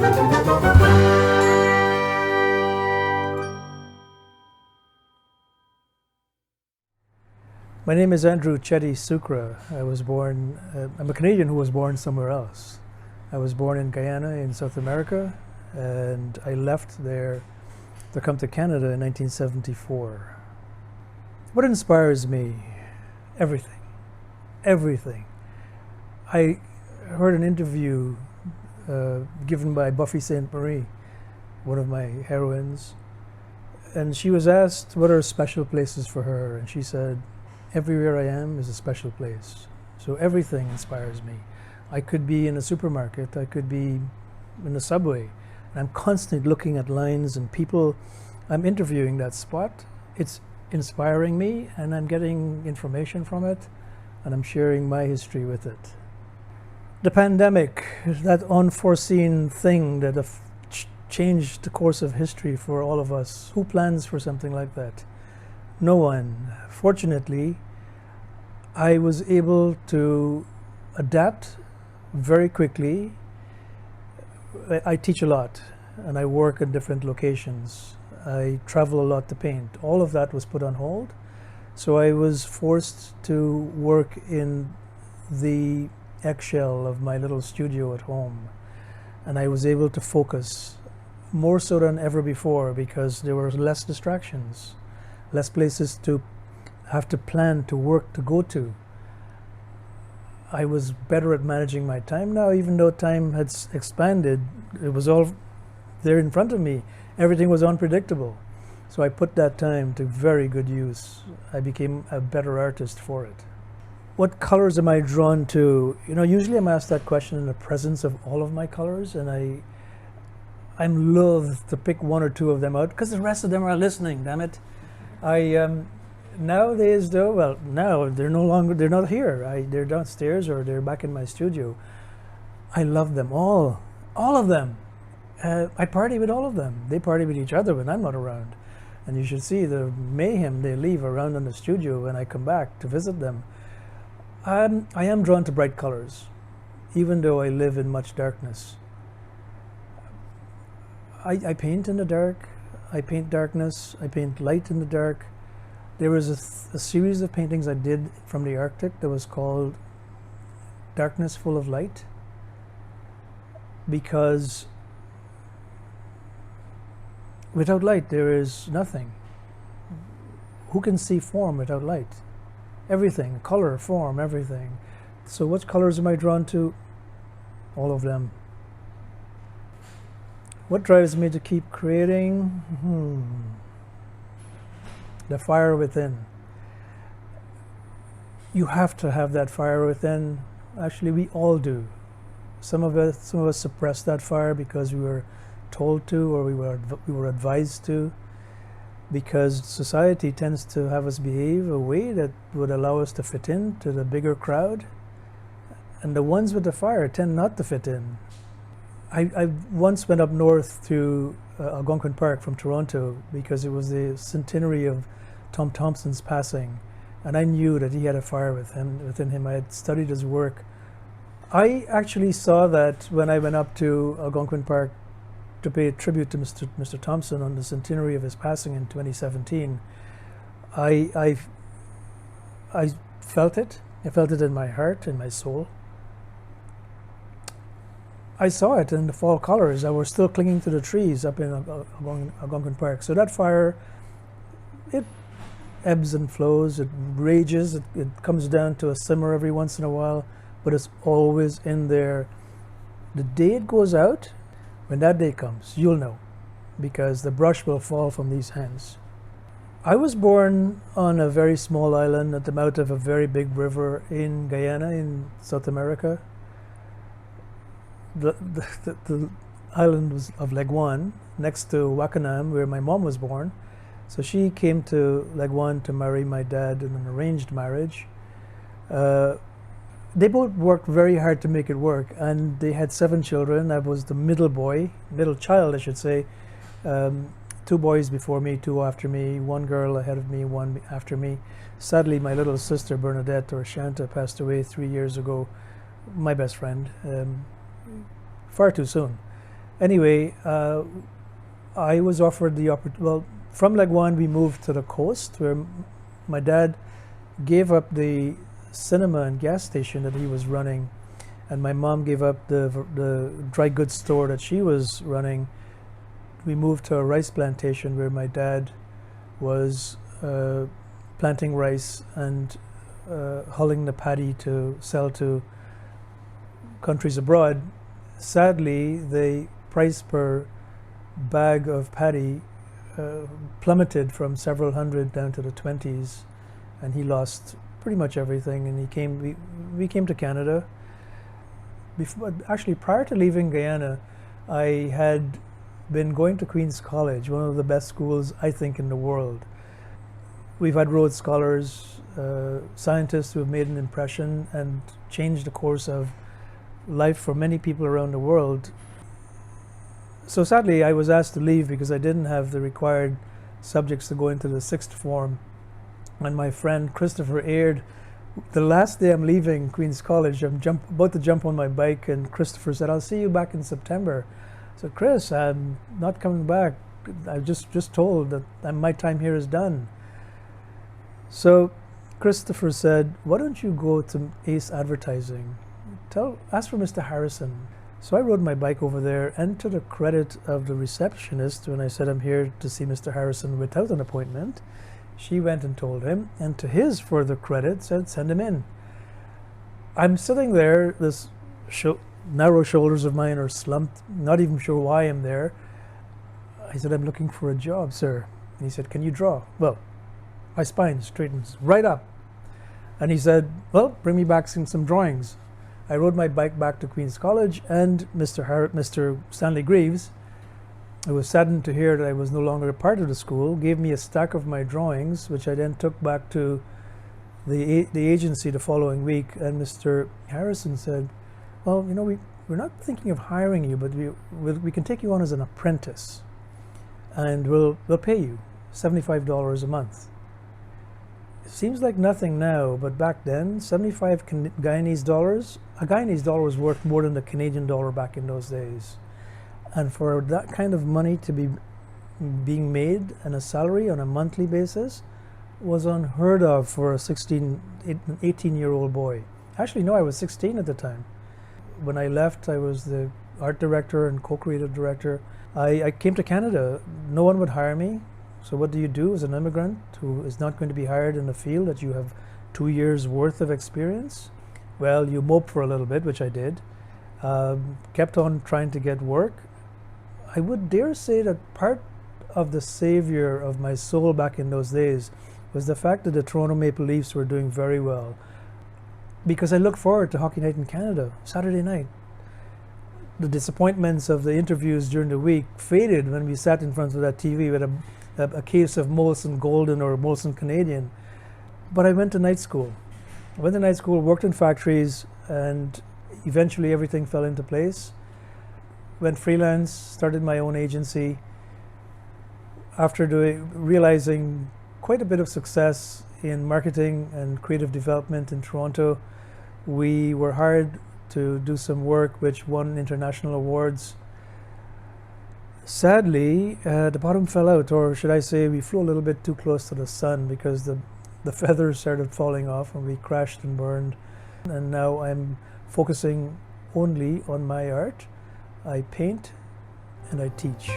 My name is Andrew Cheddie Sookrah. I'm a Canadian who was born somewhere else. I was born in Guyana in South America, and I left there to come to Canada in 1974. What inspires me? Everything. Everything. I heard an interview given by Buffy Sainte-Marie, one of my heroines, and she was asked what are special places for her, and she said, everywhere I am is a special place. So everything inspires me. I could be in a supermarket, I could be in the subway, and I'm constantly looking at lines and people. I'm interviewing that spot. It's inspiring me, and I'm getting information from it, and I'm sharing my history with it. The pandemic, that unforeseen thing that changed the course of history for all of us. Who plans for something like that? No one. Fortunately, I was able to adapt very quickly. I teach a lot, and I work in different locations. I travel a lot to paint. All of that was put on hold. So I was forced to work in the eggshell of my little studio at home. And I was able to focus more so than ever before because there were less distractions, less places to have to plan to work to go to. I was better at managing my time now, even though time had expanded. It was all there in front of me. Everything was unpredictable. So I put that time to very good use. I became a better artist for it. What colors am I drawn to? You know, usually I'm asked that question in the presence of all of my colors, and I'm loath to pick one or two of them out because the rest of them are listening, damn it. Nowadays though, well, now they're not here. They're downstairs or they're back in my studio. I love them all of them. I party with all of them. They party with each other when I'm not around. And you should see the mayhem they leave around in the studio when I come back to visit them. I am drawn to bright colors, even though I live in much darkness. I paint in the dark. I paint darkness. I paint light in the dark. There was a series of paintings I did from the Arctic that was called Darkness Full of Light, because without light there is nothing. Who can see form without light? Everything, color, form, everything. So what colors am I drawn to? All of them. What drives me to keep creating? The fire within. You have to have that fire within. Actually, we all do. Some of us suppress that fire because we were told to, or we were advised to, because society tends to have us behave a way that would allow us to fit in to the bigger crowd, and the ones with the fire tend not to fit in. I once went up north to Algonquin Park from Toronto because it was the centenary of Tom Thompson's passing, and I knew that he had a fire within him. I had studied his work. I actually saw that when I went up to Algonquin Park to pay tribute to Mr. Thompson on the centenary of his passing in 2017. I felt it. I felt it in my heart, in my soul. I saw it in the fall colors that were still clinging to the trees up in Algonquin Park. So that fire, it ebbs and flows, it rages, it comes down to a simmer every once in a while, but it's always in there. The day it goes out, when that day comes, you'll know, because the brush will fall from these hands. I was born on a very small island at the mouth of a very big river in Guyana in South America. The island was of Leguan, next to Wakanam, where my mom was born. So she came to Leguan to marry my dad in an arranged marriage. They both worked very hard to make it work, and they had 7 children. I was the middle child, I should say. 2 boys before me, 2 after me, 1 girl ahead of me, 1 after me. Sadly, my little sister Bernadette, or Shanta, passed away 3 years ago. My best friend. Far too soon. Anyway, I was offered the opportunity. Well, from Legwan, we moved to the coast where my dad gave up the cinema and gas station that he was running, and my mom gave up the dry goods store that she was running. We moved to a rice plantation where my dad was planting rice and hulling the paddy to sell to countries abroad. Sadly, the price per bag of paddy plummeted from several hundred down to the 20s, and he lost pretty much everything. And we came to Canada. Actually, prior to leaving Guyana, I had been going to Queen's College, one of the best schools, I think, in the world. We've had Rhodes Scholars, scientists who have made an impression and changed the course of life for many people around the world. So sadly, I was asked to leave because I didn't have the required subjects to go into the sixth form. And my friend Christopher Aird, the last day I'm leaving Queen's College, I'm about to jump on my bike, and Christopher said, "I'll see you back in September." So, Chris, I'm not coming back. I just told that my time here is done. So Christopher said, "Why don't you go to Ace Advertising? Ask for Mr. Harrison." So I rode my bike over there, and to the credit of the receptionist, when I said I'm here to see Mr. Harrison without an appointment, she went and told him, and to his further credit said, "Send him in." I'm sitting there, this narrow shoulders of mine are slumped, not even sure why I'm there. I said, "I'm looking for a job, sir." And he said, "Can you draw?" Well, my spine straightens right up. And he said, "Well, bring me back some drawings." I rode my bike back to Queen's College, and Mr. Stanley Greaves, who was saddened to hear that I was no longer a part of the school, gave me a stack of my drawings, which I then took back to the agency the following week. And Mr. Harrison said, "Well, you know, we're not thinking of hiring you, but we can take you on as an apprentice, and we'll pay you $75 a month." It seems like nothing now, but back then, 75 Guyanese dollars, a Guyanese dollar was worth more than the Canadian dollar back in those days. And for that kind of money to be being made and a salary on a monthly basis was unheard of for a 18-year-old boy. Actually, no, I was 16 at the time. When I left, I was the art director and co-creative director. I came to Canada. No one would hire me. So what do you do as an immigrant who is not going to be hired in a field that you have 2 years worth of experience? Well, you mope for a little bit, which I did. Kept on trying to get work. I would dare say that part of the savior of my soul back in those days was the fact that the Toronto Maple Leafs were doing very well. Because I looked forward to Hockey Night in Canada, Saturday night. The disappointments of the interviews during the week faded when we sat in front of that TV with a case of Molson Golden or Molson Canadian. But I went to night school. I went to night school, worked in factories, and eventually everything fell into place. Went freelance, started my own agency. After realizing quite a bit of success in marketing and creative development in Toronto, we were hired to do some work which won international awards. Sadly, the bottom fell out, or should I say we flew a little bit too close to the sun because the feathers started falling off and we crashed and burned. And now I'm focusing only on my art. I paint and I teach.